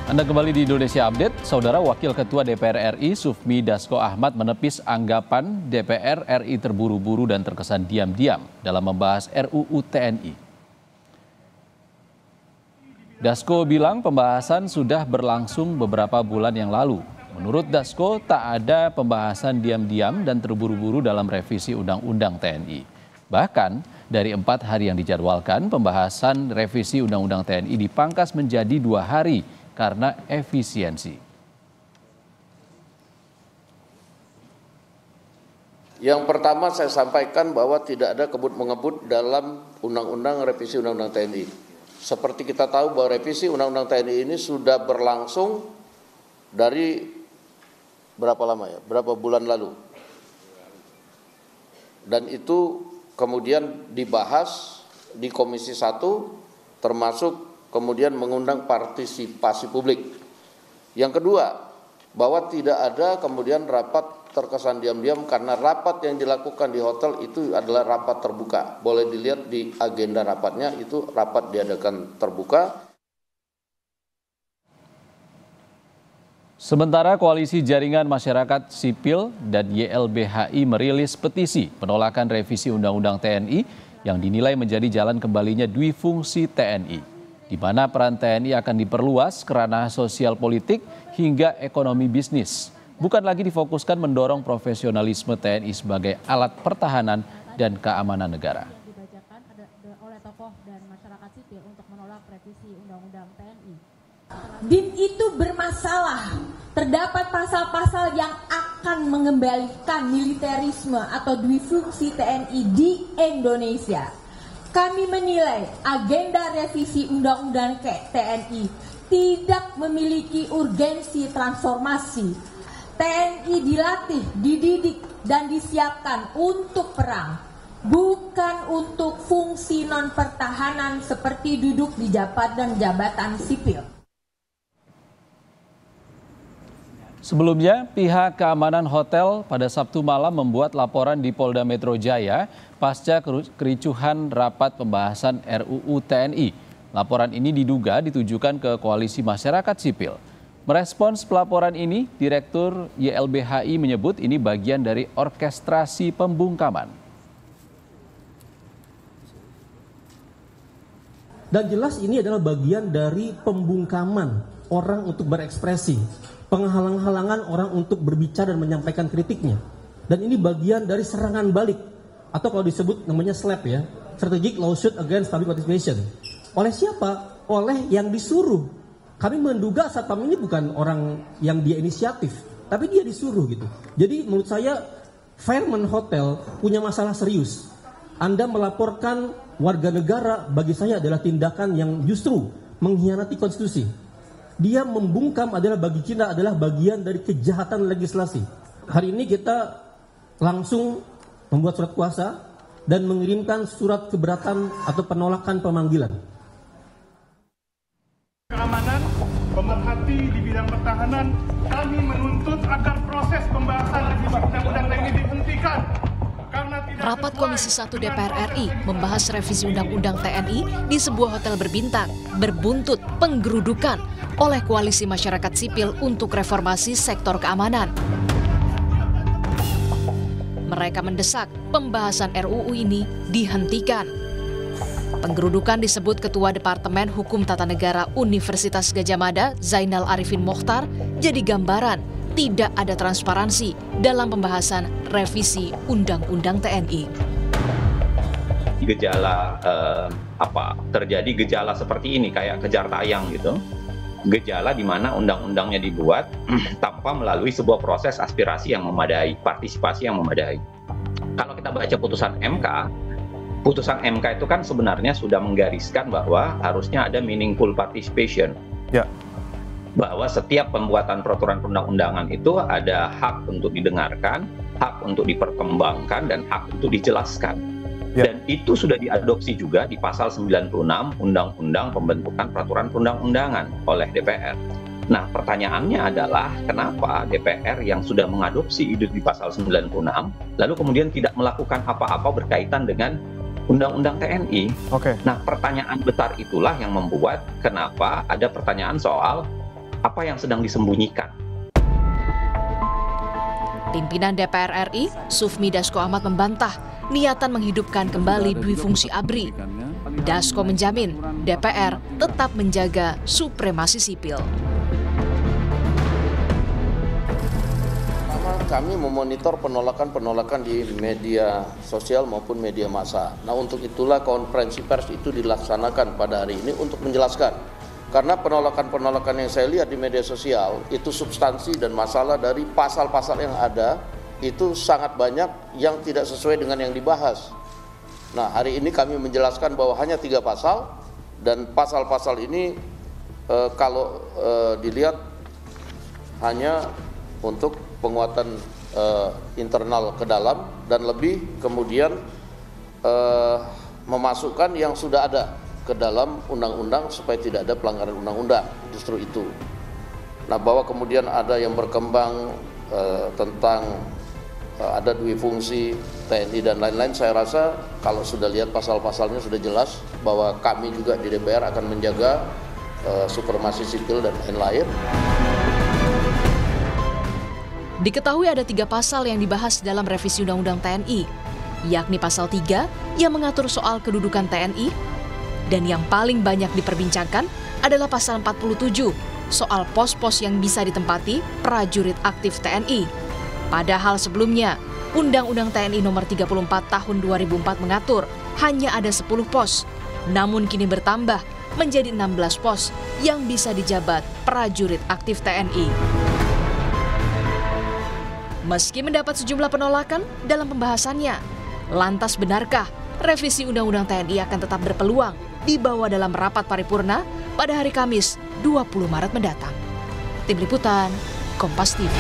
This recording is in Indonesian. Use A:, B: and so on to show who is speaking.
A: Anda kembali di Indonesia Update. Saudara Wakil Ketua DPR RI Sufmi Dasko Ahmad menepis anggapan DPR RI terburu-buru dan terkesan diam-diam dalam membahas RUU TNI. Dasko bilang pembahasan sudah berlangsung beberapa bulan yang lalu. Menurut Dasko, tak ada pembahasan diam-diam dan terburu-buru dalam revisi Undang-Undang TNI. Bahkan, dari 4 hari yang dijadwalkan, pembahasan revisi Undang-Undang TNI dipangkas menjadi 2 hari karena efisiensi.
B: Yang pertama saya sampaikan bahwa tidak ada kebut-mengebut dalam Undang-Undang revisi Undang-Undang TNI. Seperti kita tahu bahwa revisi Undang-Undang TNI ini sudah berlangsung dari berapa lama ya? Berapa bulan lalu. Dan itu kemudian dibahas di Komisi 1 termasuk kemudian mengundang partisipasi publik. Yang kedua, bahwa tidak ada kemudian rapat terkesan diam-diam karena rapat yang dilakukan di hotel itu adalah rapat terbuka. Boleh dilihat di agenda rapatnya, itu rapat diadakan terbuka.
A: Sementara Koalisi Jaringan Masyarakat Sipil dan YLBHI merilis petisi penolakan revisi Undang-Undang TNI yang dinilai menjadi jalan kembalinya duifungsi TNI, di mana peran TNI akan diperluas ke ranah sosial politik hingga ekonomi bisnis. Bukan lagi difokuskan mendorong profesionalisme TNI sebagai alat pertahanan dan keamanan negara.
C: Dibacakan oleh tokoh dan masyarakat sipil untuk menolak revisi Undang-Undang TNI.
D: BIM itu bermasalah. Terdapat pasal-pasal yang akan mengembalikan militerisme atau duifungsi TNI di Indonesia. Kami menilai agenda revisi Undang-Undang TNI tidak memiliki urgensi transformasi. TNI dilatih, dididik, dan disiapkan untuk perang, bukan untuk fungsi non-pertahanan seperti duduk di jabatan sipil.
A: Sebelumnya, pihak keamanan hotel pada Sabtu malam membuat laporan di Polda Metro Jaya pasca kericuhan rapat pembahasan RUU TNI. Laporan ini diduga ditujukan ke Koalisi Masyarakat Sipil. Merespons pelaporan ini, Direktur YLBHI menyebut ini bagian dari orkestrasi pembungkaman.
E: Dan jelas ini adalah bagian dari pembungkaman orang untuk berekspresi, penghalang-halangan orang untuk berbicara dan menyampaikan kritiknya. Dan ini bagian dari serangan balik, atau kalau disebut namanya SLAP ya, Strategic Lawsuit Against Public Participation. Oleh siapa? Oleh yang disuruh. Kami menduga Satpam ini bukan orang yang dia inisiatif, tapi dia disuruh gitu. Jadi menurut saya Fairmont Hotel punya masalah serius. Anda melaporkan warga negara bagi saya adalah tindakan yang justru mengkhianati konstitusi. Dia membungkam adalah bagi kita adalah bagian dari kejahatan legislasi. Hari ini kita langsung membuat surat kuasa dan mengirimkan surat keberatan atau penolakan pemanggilan.
F: Keamanan, pemerhati di bidang pertahanan, kami menuntut agar proses pembahasan revisi Undang-Undang TNI dihentikan.
G: Rapat Komisi 1 DPR RI membahas revisi Undang-Undang TNI di sebuah hotel berbintang berbuntut penggerudukan oleh Koalisi Masyarakat Sipil untuk Reformasi Sektor Keamanan. Mereka mendesak pembahasan RUU ini dihentikan. Penggerudukan disebut Ketua Departemen Hukum Tata Negara Universitas Gadjah Mada, Zainal Arifin Mokhtar, jadi gambaran tidak ada transparansi dalam pembahasan revisi Undang-Undang TNI.
H: Terjadi gejala seperti ini kayak kejar tayang gitu. Gejala di mana undang-undangnya dibuat tanpa melalui sebuah proses aspirasi yang memadai, partisipasi yang memadai. Kalau kita baca putusan MK itu kan sebenarnya sudah menggariskan bahwa harusnya ada meaningful participation. Ya. Bahwa setiap pembuatan peraturan perundang-undangan itu ada hak untuk didengarkan, hak untuk diperkembangkan, dan hak untuk dijelaskan. Ya. Dan itu sudah diadopsi juga di pasal 96 Undang-Undang Pembentukan Peraturan Perundang-undangan oleh DPR. Nah, pertanyaannya adalah kenapa DPR yang sudah mengadopsi itu di pasal 96 lalu kemudian tidak melakukan apa-apa berkaitan dengan Undang-Undang TNI. Nah, pertanyaan besar itulah yang membuat kenapa ada pertanyaan soal Apa yang sedang disembunyikan?
G: Pimpinan DPR RI, Sufmi Dasko Ahmad membantah niatan menghidupkan kembali duifungsi ABRI. Dasko menjamin DPR tetap menjaga supremasi sipil.
B: Kami memonitor penolakan-penolakan di media sosial maupun media massa. Nah, untuk itulah konferensi pers itu dilaksanakan pada hari ini untuk menjelaskan. Karena penolakan-penolakan yang saya lihat di media sosial itu substansi dan masalah dari pasal-pasal yang ada itu sangat banyak yang tidak sesuai dengan yang dibahas. Nah, hari ini kami menjelaskan bahwa hanya 3 pasal dan pasal-pasal ini kalau dilihat hanya untuk penguatan internal ke dalam dan lebih kemudian memasukkan yang sudah ada ke dalam undang-undang supaya tidak ada pelanggaran undang-undang, justru itu. Nah, bahwa kemudian ada yang berkembang tentang ada duifungsi TNI dan lain-lain, saya rasa kalau sudah lihat pasal-pasalnya sudah jelas bahwa kami juga di DPR akan menjaga supremasi sipil dan lain-lain.
G: Diketahui ada 3 pasal yang dibahas dalam revisi Undang-Undang TNI, yakni pasal 3 yang mengatur soal kedudukan TNI, dan yang paling banyak diperbincangkan adalah pasal 47 soal pos-pos yang bisa ditempati prajurit aktif TNI. Padahal sebelumnya, Undang-Undang TNI Nomor 34 Tahun 2004 mengatur hanya ada 10 pos, namun kini bertambah menjadi 16 pos yang bisa dijabat prajurit aktif TNI. Meski mendapat sejumlah penolakan dalam pembahasannya, lantas benarkah revisi Undang-Undang TNI akan tetap berpeluang dibawa dalam rapat paripurna pada hari Kamis 20 Maret mendatang? Tim Liputan, Kompas TV.